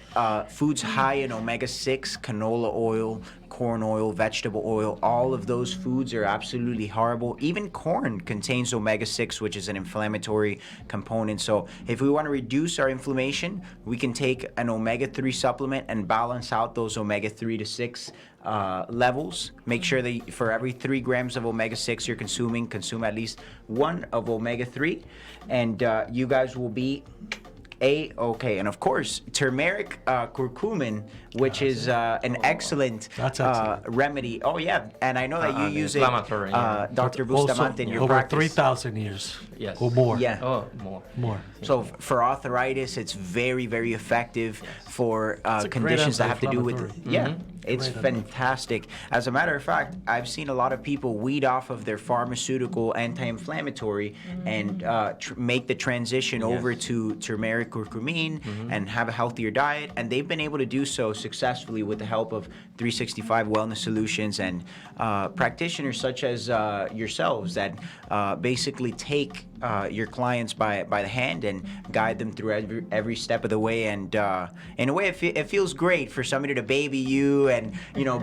foods high in omega-6, canola oil, corn oil, vegetable oil, all of those foods are absolutely horrible. Even corn contains omega-6, which is an inflammatory component. So if we want to reduce our inflammation, we can take an omega-3 supplement and balance out those omega-3 to 6 levels. Make sure that for every 3 grams of omega-6 you're consuming, consume at least 1 of omega-3, and you guys will be A-okay. And of course, turmeric curcumin, which is an excellent remedy. Oh yeah, and I know that you use it, Dr. Bustamante, in your over practice. 3,000 years. Yes. Or more. Yeah. Oh, more. So for arthritis, it's very, very effective for a great conditions that have to do with anti-inflammatory. It's Great fantastic. As a matter of fact, I've seen a lot of people weed off of their pharmaceutical anti-inflammatory and make the transition over to turmeric curcumin and have a healthier diet, and they've been able to do so successfully with the help of 365 Wellness Solutions and practitioners such as yourselves that basically take your clients by the hand and guide them through every step of the way. And in a way, it feels great for somebody to baby you and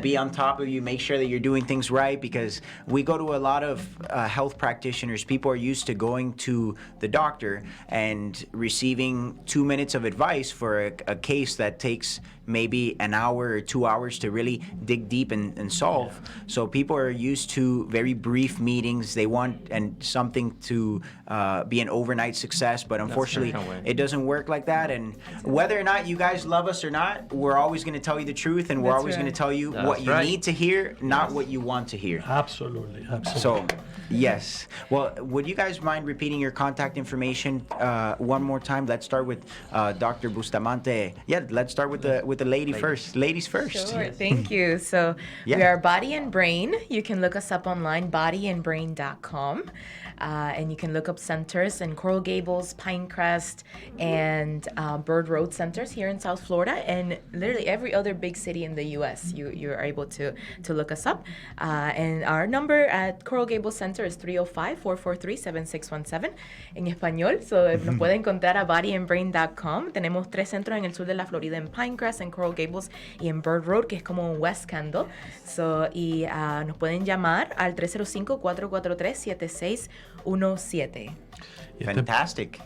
be on top of you, make sure that you're doing things right, because we go to a lot of health practitioners. People are used to going to the doctor and receiving 2 minutes of advice for a case that takes maybe an hour or 2 hours to really dig deep and solve. So people are used to very brief meetings. They want something to be an overnight success, but unfortunately it doesn't work like that. And whether or not you guys love us or not, we're always going to tell you the truth, and we're always going to tell you what you need to hear, not what you want to hear. Absolutely. So yes. Well, would you guys mind repeating your contact information one more time? Let's start with Dr. Bustamante. Yeah, let's start with the lady first. Ladies first. Sure, thank you. So we are Body and Brain. You can look us up online, bodyandbrain.com. And you can look up centers in Coral Gables, Pinecrest, and Bird Road centers here in South Florida, and literally every other big city in the U.S. You are able to look us up. And our number at Coral Gables Center is 305-443-7617 en español. So nos pueden encontrar a bodyandbrain.com. Tenemos 3 centros en el sur de la Florida, en Pinecrest, en Coral Gables y en Bird Road, que es como un West Candle. So, y nos pueden llamar al 305-443-7617. Fantastic.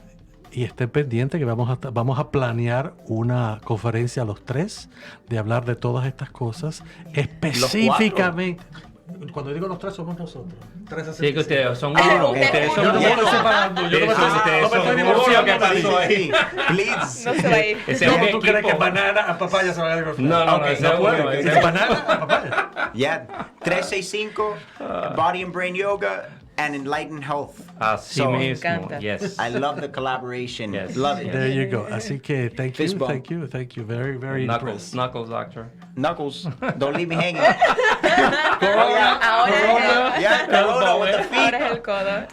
Y estén pendientes que vamos a planear una conferencia a los 3 de hablar de todas estas cosas específicamente. Cuando digo los 3 somos nosotros. 3 Sí, que ustedes son uno. Ustedes son uno. Yo me estoy separando. Yo no me estoy divorciando. ¿Qué pasó ahí? Please. No se va a ir. ¿Cómo tú crees que banana a papaya se va a divorciar? No, Okay, no puede. es Banana a papaya. Yeah. 365, Body and Brain Yoga, and Enlightened Health. Así So, mismo. Yes. I love the collaboration. Yes. Love it. There you go. Así que thank you. Very, very Knuckles, impressed. Knuckles, doctor. Knuckles, don't leave me hanging. Corona. Ahora Yeah, Corona with the feet. ahora es el codo.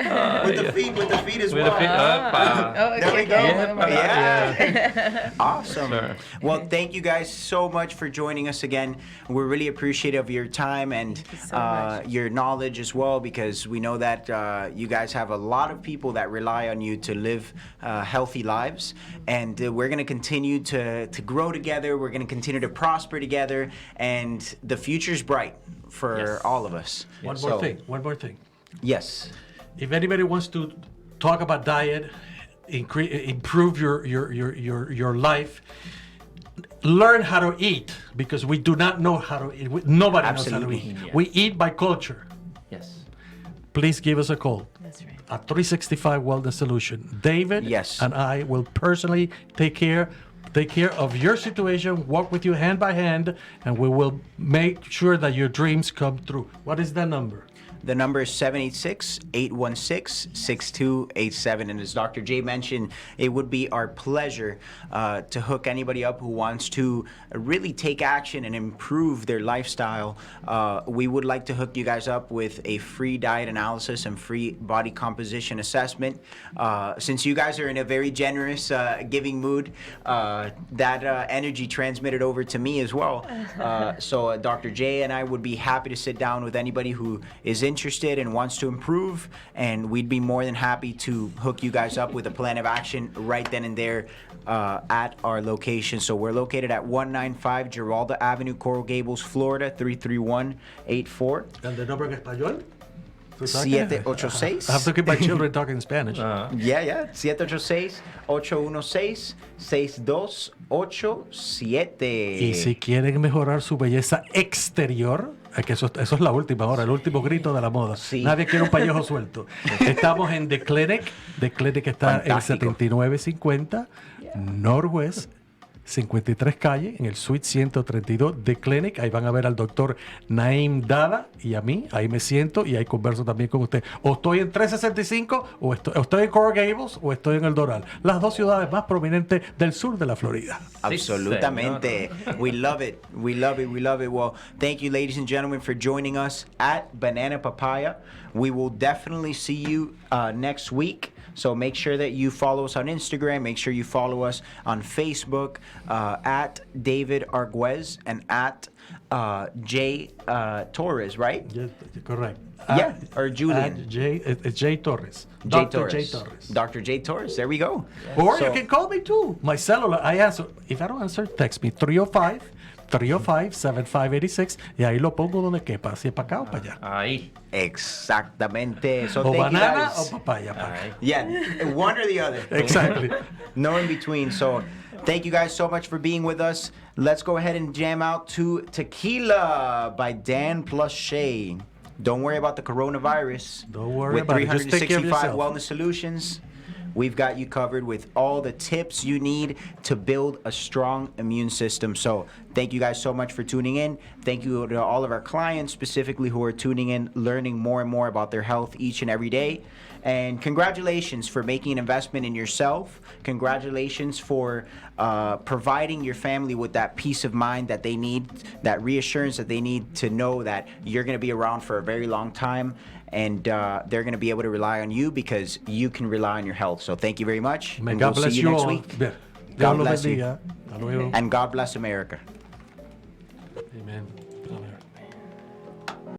With the feet as With well. the feet. There we go. Yeah. Awesome. Sure. Well, thank you guys so much for joining us again. We're really appreciative of your time and you so much. your knowledge as well, because we know that you guys have a lot of people that rely on you to live healthy lives. And we're going to continue to grow together. We're going to continue to prosper together. And the future's bright for Yes. all of us. One So, more thing. Yes. If anybody wants to talk about diet, improve your life, learn how to eat, because we do not know how to eat. Nobody knows how to Absolutely. eat. Yeah. We eat by culture. Yes. Please give us a call. That's right. At 365 Wellness Solution. David Yes. and I will personally take care of your situation, walk with you hand by hand, and we will make sure that your dreams come true. What is that number? The number is 786-816-6287. And as Dr. J mentioned, it would be our pleasure to hook anybody up who wants to really take action and improve their lifestyle. We would like to hook you guys up with a free diet analysis and free body composition assessment. Since you guys are in a very generous giving mood, that energy transmitted over to me as well. So Dr. J and I would be happy to sit down with anybody who is interested and wants to improve, and we'd be more than happy to hook you guys up with a plan of action right then and there at our location. So we're located at 195 Giralda Avenue, Coral Gables, Florida 33184. And the number en español? 786. I have to keep my children talking Spanish. Yeah. 786-816-6287. Y si quieren mejorar su belleza exterior, que eso es la última hora, el último grito de la moda. Sí. Nadie quiere un pellejo suelto. Estamos en The Clinic. The Clinic está Fantástico. en 7950 Northwest 53 calle, en el suite 132 The Clinic. Ahí van a ver al doctor Naim Dada y a mí. Ahí me siento y ahí converso también con usted. O estoy en 365, o estoy en Coral Gables, o estoy en El Doral. Las dos ciudades más prominentes del sur de la Florida. Absolutamente. We love it. We love it. We love it. Well, thank you, ladies and gentlemen, for joining us at Banana Papaya. We will definitely see you next week. So make sure that you follow us on Instagram. Make sure you follow us on Facebook at David Arguez and at J Torres, right? Yeah, correct. Yeah, or Julian. J Torres. J Dr. Torres. J Torres. Dr. J Torres. There we go. Or So- you can call me too. My cellular, I answer. If I don't answer, text me 305-7586 y ahí lo pongo donde quepa, si es para acá o para allá. Ahí. Exactamente. So O thank you banana guys. o papaya. Ahí. Yeah, one or the other. Exactly. No in between. So thank you guys so much for being with us. Let's go ahead and jam out to Tequila by Dan plus Shay. Don't worry about the coronavirus. Don't worry with about it. Just take care of 365 yourself. Wellness Solutions, we've got you covered with all the tips you need to build a strong immune system. So thank you guys so much for tuning in. Thank you to all of our clients specifically who are tuning in, learning more and more about their health each and every day. And congratulations for making an investment in yourself. Congratulations for providing your family with that peace of mind that they need, that reassurance that they need to know that you're going to be around for a very long time, and they're going to be able to rely on you because you can rely on your health. So thank you very much. May and God we'll bless see you next all. week. Dios God los bless you. bendiga. Hasta luego. And God bless America. Amen.